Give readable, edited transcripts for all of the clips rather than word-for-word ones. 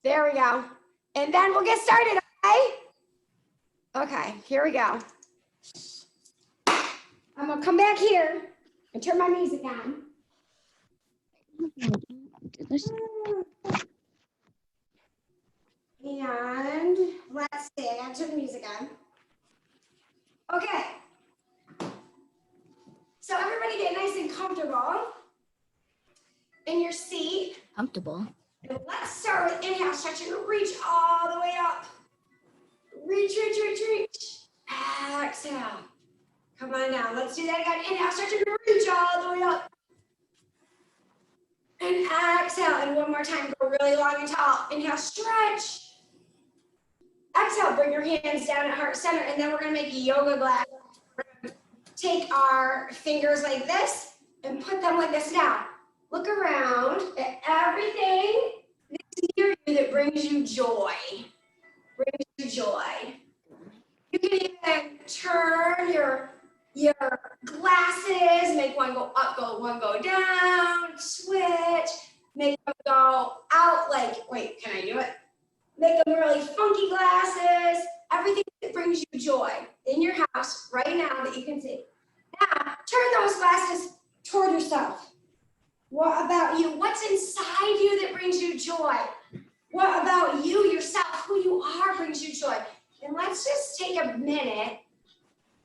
There we go. And then we'll get started, okay? Okay, here we go. I'm gonna come back here and turn my music on. And let's see, I gotta turn the music on. Okay. So everybody get nice and comfortable in your seat. Comfortable. And let's start with inhale, stretching to reach all the way up. Reach, reach, reach, reach. Exhale. Come on now, let's do that again. Inhale, stretching to reach all the way up. And exhale, and one more time, go really long and tall. Inhale, stretch. Exhale, bring your hands down at heart center, and then we're gonna make a yoga glass. We're gonna take our fingers like this and put them like this now. Look around at everything that's near you that brings you joy. Brings you joy. You can even turn your glasses, make one go up, one go down, switch, make them go out like, wait, can I do it? Make them really funky glasses, everything that brings you joy in your house right now that you can see. Now, turn those glasses toward yourself. What about you? What's inside you that brings you joy? What about you, yourself, who you are brings you joy? And let's just take a minute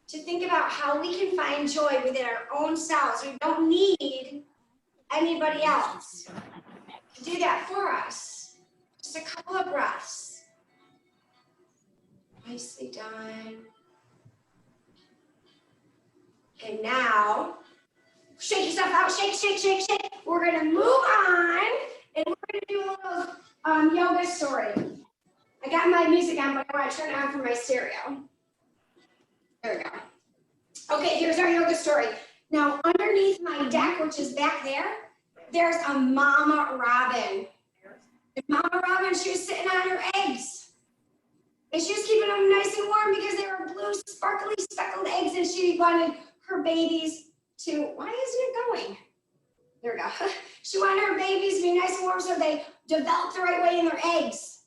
to think about how we can find joy within our own selves. We don't need anybody else to do that for us. Just a couple of breaths. Nicely done. And now, shake yourself out, shake, shake, shake, shake. We're gonna move on, and we're gonna do a little yoga story. I got my music on, but I wanna turn it on for my stereo. There we go. Okay, here's our yoga story. Now, underneath my deck, which is back there, there's a mama robin. And mama robin, she was sitting on her eggs. And she was keeping them nice and warm because they were blue, sparkly, speckled eggs, and she wanted her babies to, why isn't it going? There we go. She wanted her babies to be nice and warm so they developed the right way in their eggs.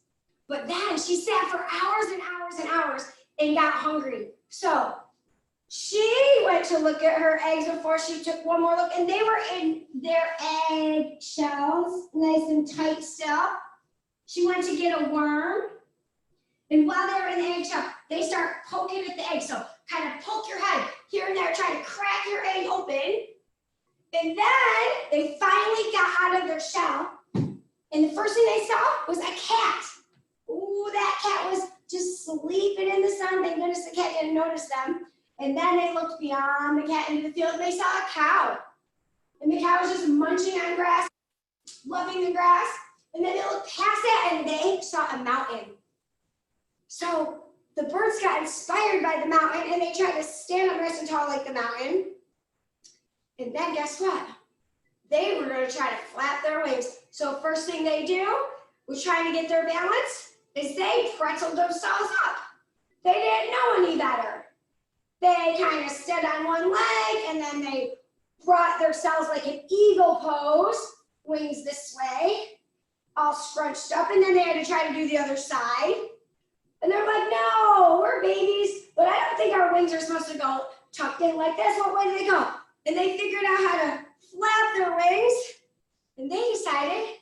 But then she sat for hours and hours and hours and got hungry. So she went to look at her eggs before she took one more look, and they were in their egg shells, nice and tight still. She went to get a worm, and while they were in the egg shell, they start poking at the egg. So kind of poke your head here and there, trying to crack your egg open. And then they finally got out of their shell, and the first thing they saw was a cat. Ooh, that cat was just sleeping in the sun. Thank goodness the cat didn't notice them. And then they looked beyond the cat into the field, and they saw a cow. And the cow was just munching on grass, loving the grass. And then they looked past that, and they saw a mountain. So the birds got inspired by the mountain, and they tried to stand up nice and tall like the mountain. And then guess what? They were going to try to flap their wings. So first thing they do was trying to get their balance is they pretzeled themselves up. They didn't know any better. They kind of stood on one leg, and then they brought themselves like an eagle pose, wings this way, all scrunched up, and then they had to try to do the other side. And they're like, no, we're babies, but I don't think our wings are supposed to go tucked in like this. What way do they go? And they figured out how to flap their wings, and they decided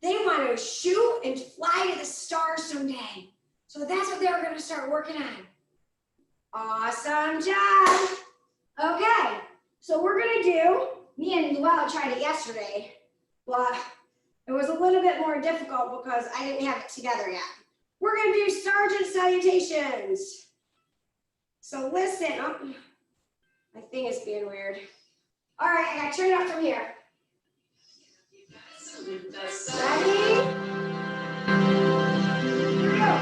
they wanted to shoot and fly to the stars someday. So that's what they were going to start working on. Awesome job. Okay, so we're going to do, me and Luella tried it yesterday, but it was a little bit more difficult because I didn't have it together yet. We're going to do sergeant salutations. So listen, oh, my thing is being weird. All right, I got to turn it off from here. Ready? Here we go.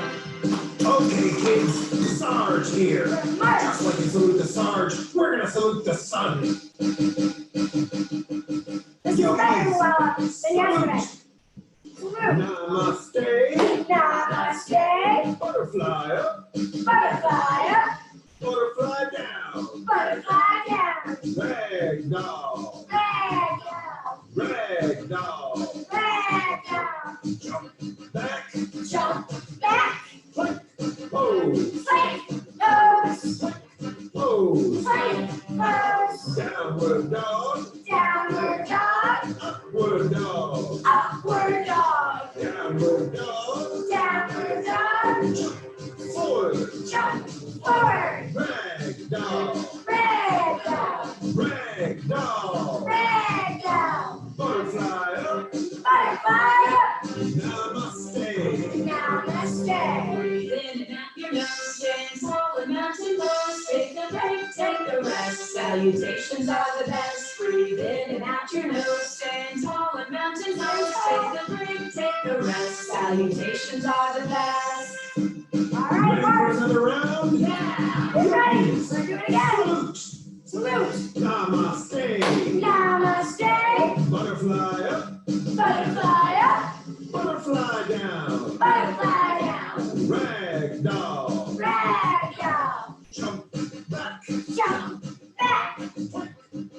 Okay, kids, Sarge here. Just like you salute the Sarge, we're gonna salute the sun. This is better, Luella, than yesterday. Namaste. Namaste. Butterfly up. Butterfly up. Butterfly down. Butterfly down. Ragdoll. Ragdoll. Ragdoll. Ragdoll. jump back, jump back, plank, pose, plank, pose, pose, plank, pose, downward dog, downward dog, upward dog, upward dog, downward dog, downward dog, forward, jump forward, rag doll, red dog, rag doll, red dog, butterfly up, butterfly up, namaste, namaste. Breathe in and out your nose, stand tall and mountain pose. Take a break, take a rest. Salutations are the best. Breathe in and out your nose, stand tall and mountain pose. Take a break, take a rest. Salutations are the best. All ready right, for Mark. another round? Yeah, we're ready. We're doing it again. Salute, Salute. namaste, Namaste. butterfly up, Butterfly up. butterfly down, Butterfly down. rag doll, Rag doll. jump back, Jump back.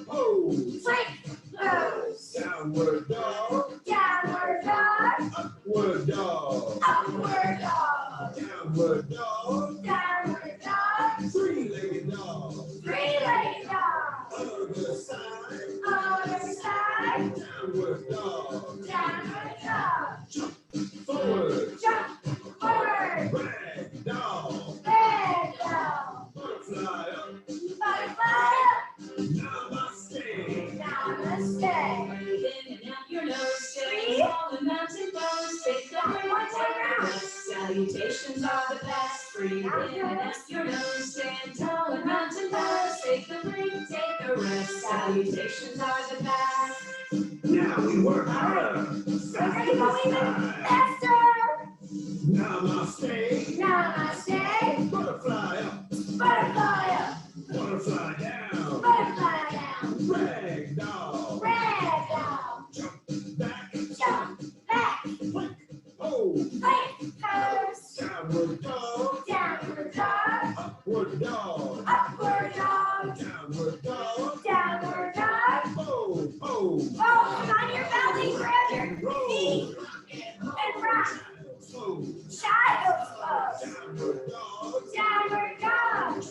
pose, Plank pose. downward dog, Downward dog. upward dog, Upward dog. downward dog, Downward dog. three-legged dog, Three-legged dog. other side, Other side. downward dog, Downward dog. forward, Jump forward. rag doll, Red dog. butterfly up, Butterfly up. namaste, Namaste. Breathe in and out your nose, stand tall and mountain pose. Take a break, take a rest. Salutations are the best. Breathe in and out your nose, stand tall and mountain pose. Take a break, take a rest. Salutations are the best. now we work harder, We're gonna go even faster, faster. namaste, Namaste. butterfly up, Butterfly up. butterfly down, Butterfly down. rag doll, Red dog. jump back, Jump back. plank, pose, Plank pose. downward dog, Downward dog. upward dog, Upward dog. downward dog, Downward dog. pose, pose, Oh, on your belly, grab your roll, feet and rock. pose, Child's pose. downward dog, Downward dog.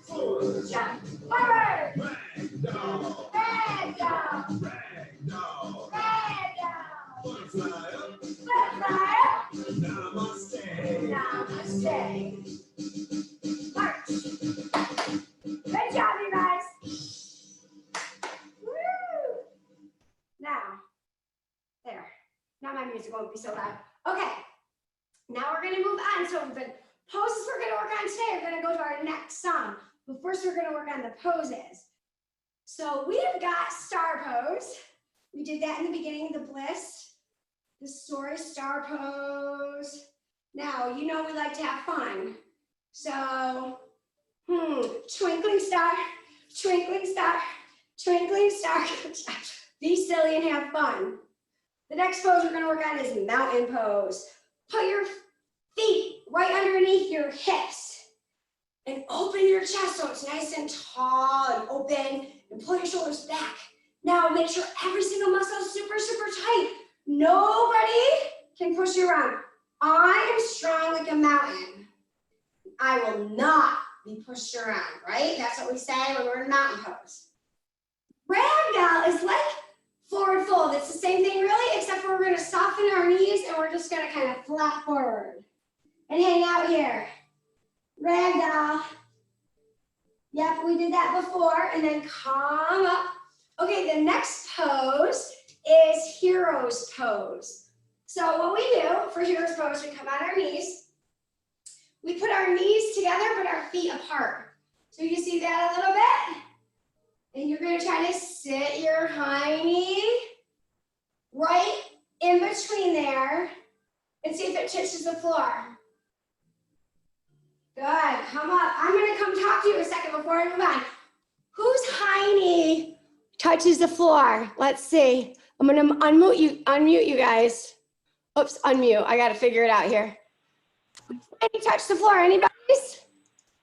forward, Jump forward. rag doll, Red dog. rag doll, Red dog. butterfly up, Butterfly up. namaste. Namaste. March. Good job, you guys. Woo. Now, there. Now my music won't be so loud. Okay. Now we're going to move on. So the poses we're going to work on today are going to go to our next song. But first we're going to work on the poses. So we have got star pose. We did that in the beginning, the bliss, the story star pose. Now, you know we like to have fun. So, twinkling star, twinkling star, twinkling star. Be silly and have fun. The next pose we're going to work on is mountain pose. Put your feet right underneath your hips and open your chest so it's nice and tall and open, and pull your shoulders back. Now make sure every single muscle is super, super tight. Nobody can push you around. I am strong like a mountain. I will not be pushed around, right? That's what we say when we're in mountain pose. Ragdoll is like forward fold. It's the same thing really, except for we're gonna soften our knees and we're just gonna kind of flap forward and hang out here. Ragdoll. Yep, we did that before, and then come up. Okay, the next pose is hero's pose. So what we do for hero's pose, we come on our knees. We put our knees together, but our feet apart. So you see that a little bit? And you're gonna try to sit your high knee right in between there and see if it touches the floor. Good, come up. I'm gonna come talk to you a second before I move on. Whose high knee touches the floor? Let's see. I'm gonna unmute you guys. Oops, unmute. I gotta figure it out here. Any touch the floor? Anybody's?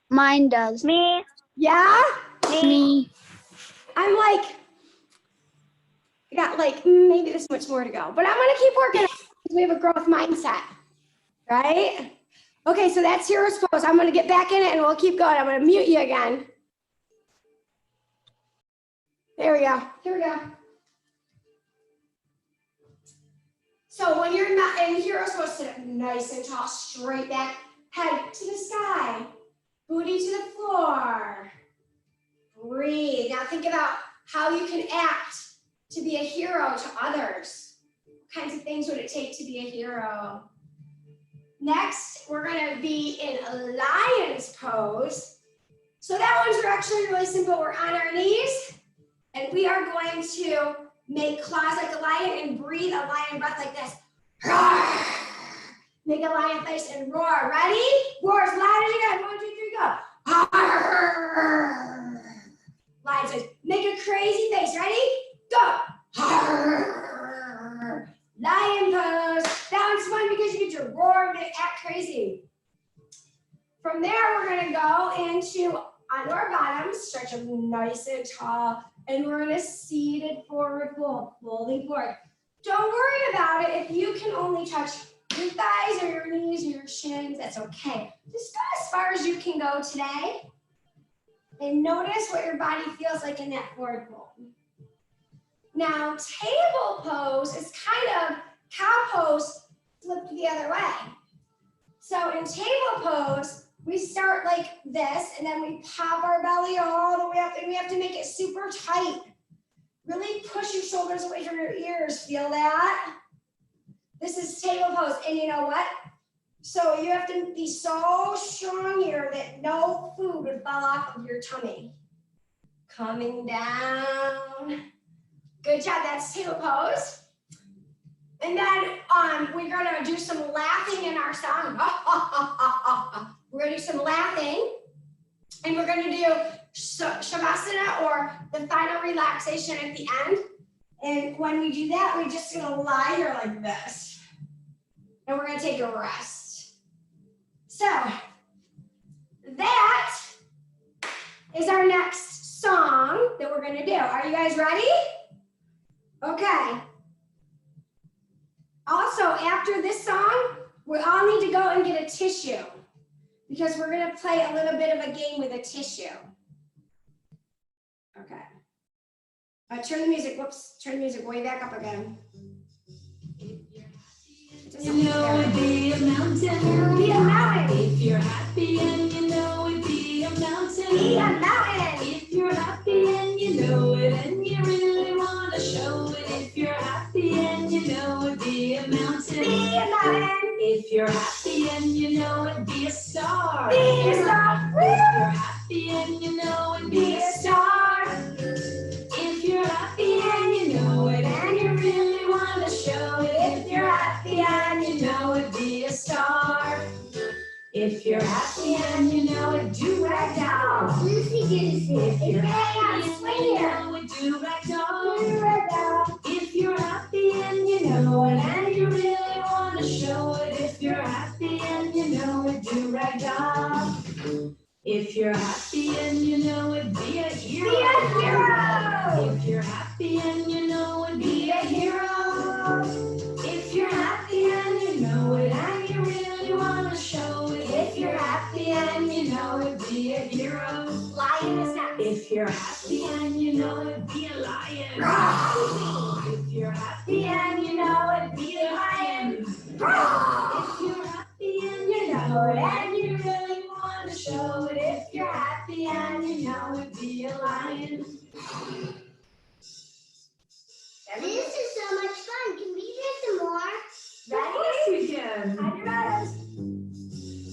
Mine does. Me. Yeah? Me. I'm like, I got like maybe this much more to go, but I'm gonna keep working. we have a growth mindset, right? Okay, so that's hero's pose. I'm gonna get back in it and we'll keep going. I'm gonna mute you again. There we go, here we go. So when you're not in hero's pose, sit up nice and tall, straight back, head to the sky, booty to the floor. Breathe. Now think about how you can act to be a hero to others. What kinds of things would it take to be a hero? Next, we're gonna be in a lion's pose. So that one's actually really simple. We're on our knees and we are going to make claws like a lion and breathe a lion breath like this. Roar. Make a lion face and roar. Ready? Roar as loud as you can. 1, 2, 3, go. Roar. Lion face. Make a crazy face. Ready? Go. Roar. Lion pose. That one's fun because you get to roar and act crazy. From there, we're going to go into onto our bottoms, stretch them nice and tall, and we're in a seated forward fold, folding forward. Don't worry about it if you can only touch your thighs or your knees or your shins, that's okay. Just go as far as you can go today. And notice what your body feels like in that forward fold. Now, table pose is kind of cow pose flipped the other way. So in table pose, we start like this, and then we pop our belly all the way up, and we have to make it super tight. Really push your shoulders away from your ears. Feel that? This is table pose, and you know what? So you have to be so strong here that no food would fall off of your tummy. Coming down. Good job, that's table pose. And then we're gonna do some laughing in our song. We're gonna do some laughing, and we're gonna do Shavasana, or the final relaxation at the end. And when we do that, we're just gonna lie here like this. And we're gonna take a rest. So that is our next song that we're gonna do. Are you guys ready? Okay. Also, after this song, we all need to go and get a tissue because we're gonna play a little bit of a game with a tissue. Okay. Turn the music, whoops, turn the music way back up again. You know it'd be a mountain. Be a mountain. If you're happy and you know it'd be a mountain. Be a mountain. If you're happy and you know it and you really want to show it. If you're happy and you know it'd be a mountain. Be a mountain. If you're happy and you know it, be a star. Be a star. If you're happy and you know it, be a star. If you're happy and you know it and you really want to show it. If you're happy and you know it, be a star. If you're happy and you know it, do rag doll. If you're happy and you know it, do rag doll. If you're happy and you know it and you really want to show it. If you're happy and you know it, do rag doll. If you're happy and you know it, be a hero. Be a hero. If you're happy and you know it, be a hero. If you're happy and you know it and you really want to show it. If you're happy and you know it, be a hero. Lion is next. If you're happy and you know it, be a lion. If you're happy and you know it, be a lion. If you're happy and you know it and you really want to show it. If you're happy and you know it, be a lion. This is so much fun. Can we do some more? Of course we can. On your toes.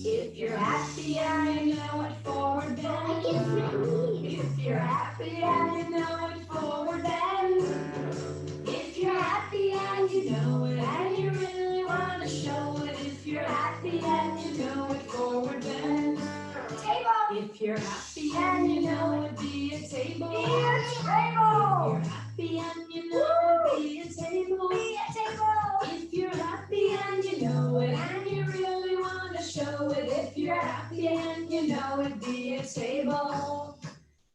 If you're happy and you know it, forward I bend. can breathe. If you're happy and you know it, forward bend. If you're happy and you know it and you really want to show it. If you're happy and you know it, forward bend. Table. If you're happy and you know it, be a table. Be a If table. you're happy and you know it, be a table. Be a table. If you're happy and you know it and you really want to show it. If you're happy and you know it, be a table.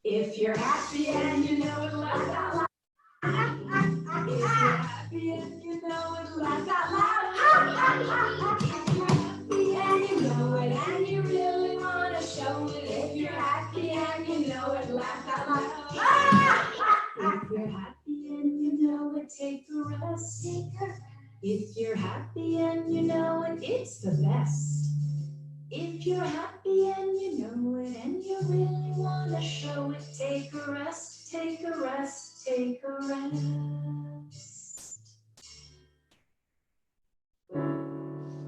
If you're happy and you know it, laugh out loud. If you're happy and you know it, laugh out loud. and you know it, and you really wanna show it. If you're happy and you know it, laugh out loud. If you're happy and you know it, take a rest. If you're happy and you know it, it's the best. If you're happy and you know it, and you really wanna show it, take a rest, take a rest, take a rest.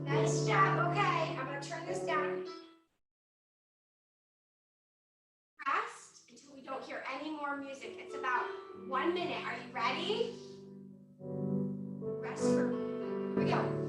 Nice job. Okay, I'm gonna turn this down. Rest until we don't hear any more music. It's about 1 minute. Are you ready? Rest for. Here we go.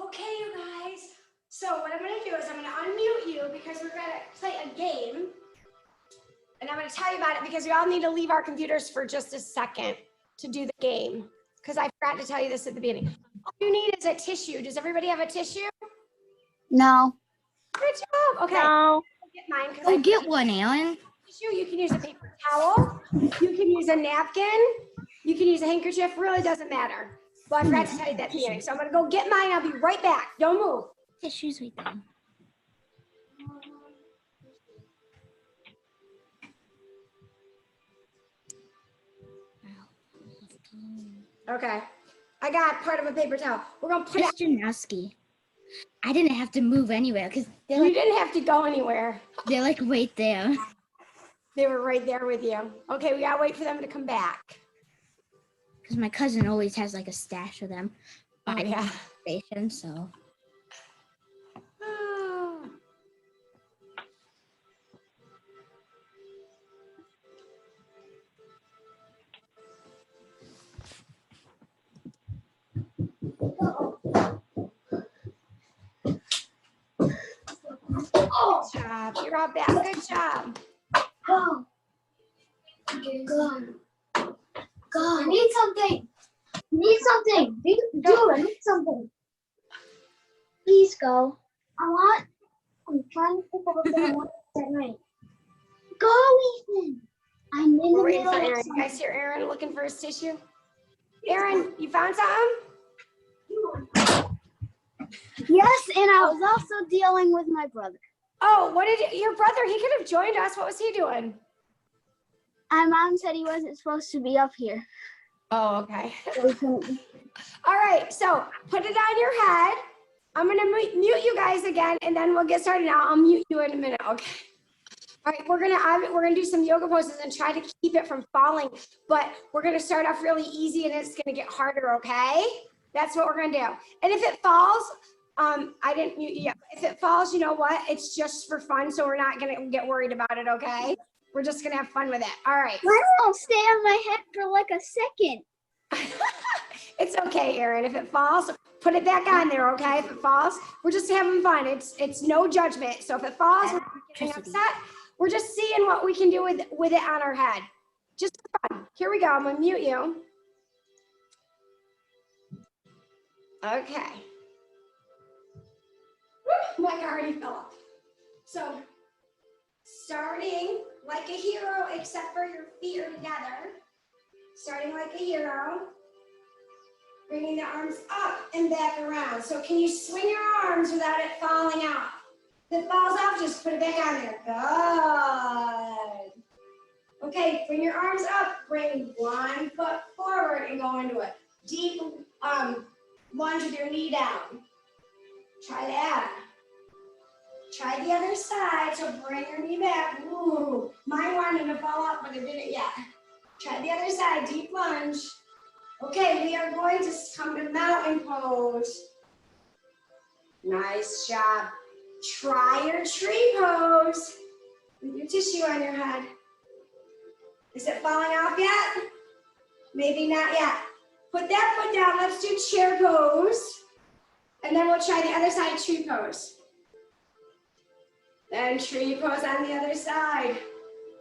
Okay, you guys. So what I'm gonna do is I'm gonna unmute you because we're gonna play a game. And I'm gonna tell you about it because we all need to leave our computers for just a second to do the game. Because I forgot to tell you this at the beginning. All you need is a tissue. Does everybody have a tissue? No. Good job. Okay. No. I'll get mine. Go get one, Alan. Tissue. You can use a paper towel. You can use a napkin. You can use a handkerchief. Really doesn't matter. Well, I forgot to tell you that at the beginning. So I'm gonna go get mine. I'll be right back. Don't move. Tissues right there. Okay. I got part of a paper towel. We're gonna put it. Mr. Nowski. I didn't have to move anywhere because You didn't have to go anywhere. they're like right there. They were right there with you. Okay, we gotta wait for them to come back. Because my cousin always has like a stash of them Oh, by yeah. the station, so. Good job. You're all back. Good job. Go. Go. Go. I need something. I need something. I need something. Please go. I'm trying to pick up what I want at night. Go, Ethan. I'm in the We're waiting middle for of Aaron. You guys hear Aaron looking for his tissue? Aaron, you found something? Yes, and I was also dealing with my brother. Oh, what did your brother? He could have joined us. What was he doing? My mom said he wasn't supposed to be up here. Oh, okay. So he couldn't. All right, so put it on your head. I'm gonna mute you guys again, and then we'll get started now. I'll mute you in a minute, okay? All right, we're gonna do some yoga poses and try to keep it from falling, but we're gonna start off really easy, and it's gonna get harder, okay? That's what we're gonna do. And if it falls, I didn't mute you yet. If it falls, you know what? It's just for fun, so we're not gonna get worried about it, okay? We're just gonna have fun with it. All right. Don't stay on my head for like a second. It's okay, Aaron. If it falls, put it back on there, okay? If it falls, we're just having fun. It's no judgment. So if it falls, we're not getting upset. We're just seeing what we can do with it on our head. Just for fun. Here we go. I'm gonna mute you. Okay. Woo, my car already fell off. So starting like a hero, except for your feet are together. Starting like a hero. Bringing the arms up and back around. So can you swing your arms without it falling out? If it falls off, just put it back on there. Good. Okay, bring your arms up. Bring one foot forward and go into a deep lunge with your knee down. Try that. Try the other side. So bring your knee back. Ooh, my gonna fall out, but I didn't yet. Try the other side, deep lunge. Okay, we are going to come to mountain pose. Nice job. Try your tree pose with your tissue on your head. Is it falling off yet? Maybe not yet. Put that foot down. Let's do chair pose. And then we'll try the other side, tree pose. Then tree pose on the other side.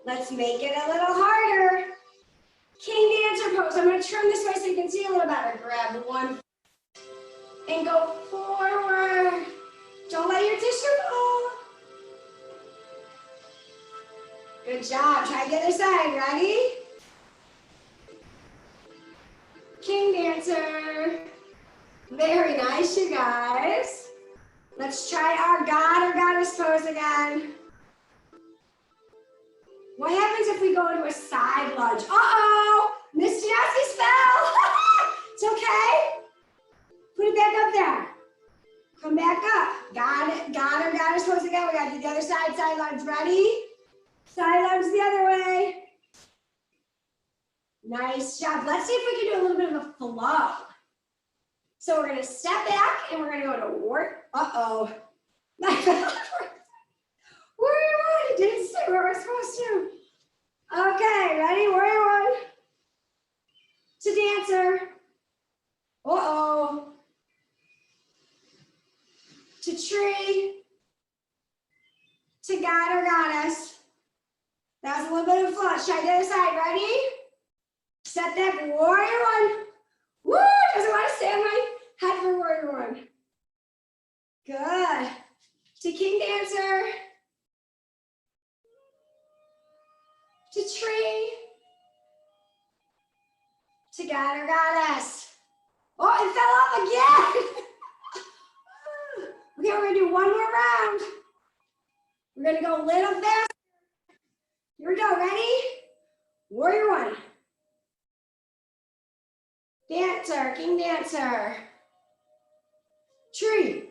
Let's make it a little harder. King dancer pose. I'm going to turn this way so you can see a little better. Grab one and go forward. Don't let your tissue fall. Good job. Try the other side. Ready? King dancer. Very nice, you guys. Let's try our God or goddess pose again. What happens if we go into a side lunge? Uh-oh, Miss Jessie's fell. It's okay. Put it back up there. Come back up. God or goddess pose again. We got to do the other side, side lunge. Ready? Side lunge the other way. Nice job. Let's see if we can do a little bit of a flow. So we're gonna step back and we're gonna go to warrior. Uh-oh. Warrior one, didn't see where we're supposed to. Okay, ready? Warrior one. To dancer. Uh-oh. To tree. To God or goddess. That was a little bit of a flow. Try the other side. Ready? Step back. Warrior one. Woo! Doesn't want to stay on my head for warrior one. Good. To king dancer. To tree. To God or goddess. Oh, it fell off again. Okay, we're gonna do one more round. We're gonna go a little faster. Here we go, ready? Warrior one. Dancer, king dancer. Tree.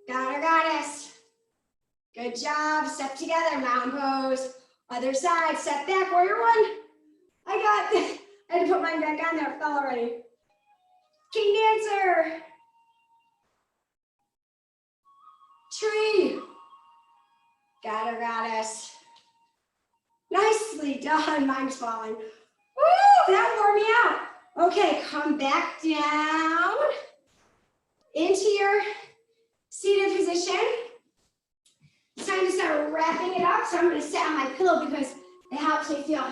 God or goddess. Good job. Step together, mountain pose. Other side, step back, warrior one. I got this. I had to put mine back on there, it fell already. King dancer. Tree. God or goddess. Nicely done, mine's falling. Woo, that wore me out. Okay, come back down into your seated position. It's time to start wrapping it up. So I'm going to sit on my pillow because it helps me feel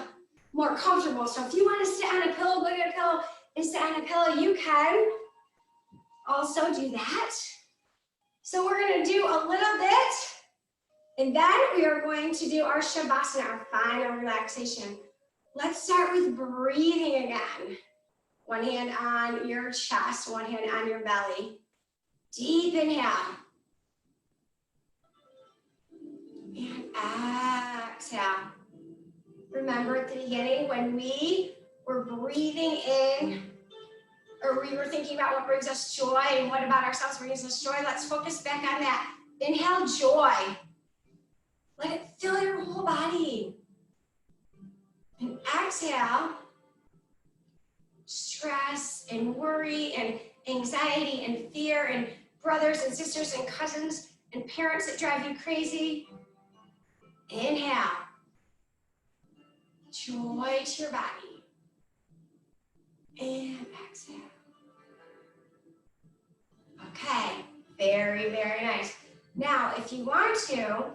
more comfortable. So if you want to sit on a pillow, go get a pillow and sit on a pillow, you can also do that. So we're going to do a little bit, and then we are going to do our Shavasana, our final relaxation. Let's start with breathing again. One hand on your chest, one hand on your belly. Deep inhale. And exhale. Remember at the beginning when we were breathing in, or we were thinking about what brings us joy and what about ourselves brings us joy, let's focus back on that. Inhale joy. Let it fill your whole body. And exhale, stress and worry and anxiety and fear and brothers and sisters and cousins and parents that drive you crazy. Inhale, joy to your body. And exhale. Okay, very, very nice. Now, if you want to,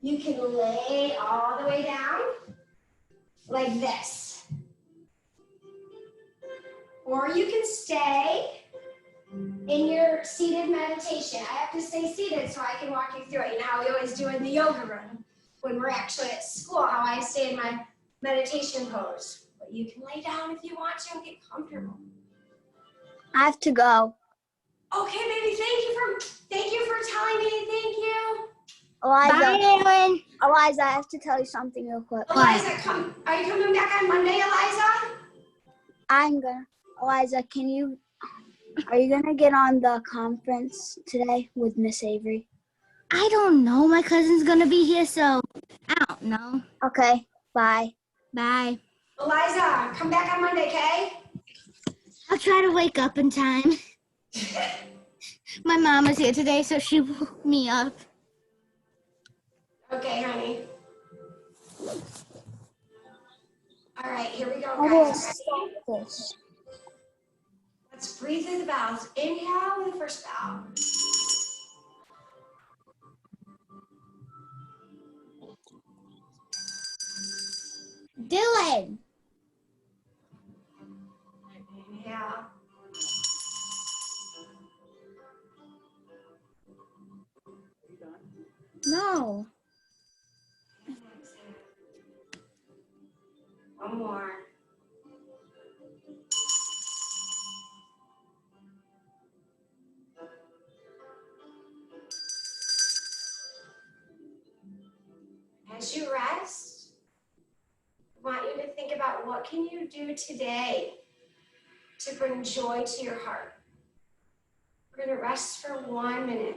you can lay all the way down like this. Or you can stay in your seated meditation. I have to stay seated so I can walk you through it. You know how we always do in the yoga room when we're actually at school, how I stay in my meditation pose. But you can lay down if you want to and get comfortable. I have to go. Okay, baby, thank you for telling me. Thank you. Eliza, Bye, Aaron. Eliza, I have to tell you something real quick. Eliza, are you coming back on Monday, Eliza? Eliza, are you gonna get on the conference today with Miss Avery? I don't know. My cousin's gonna be here, so I don't know. Okay. Bye. Bye. Eliza, come back on Monday, okay? I'll try to wake up in time. My mom was here today, so she woke me up. Okay, honey. All right, here we go, How do I guys. stop this? Let's breathe through the valves. Inhale with the first valve. Dylan. Inhale. No. One more. As you rest, I want you to think about what can you do today to bring joy to your heart. We're going to rest for 1 minute.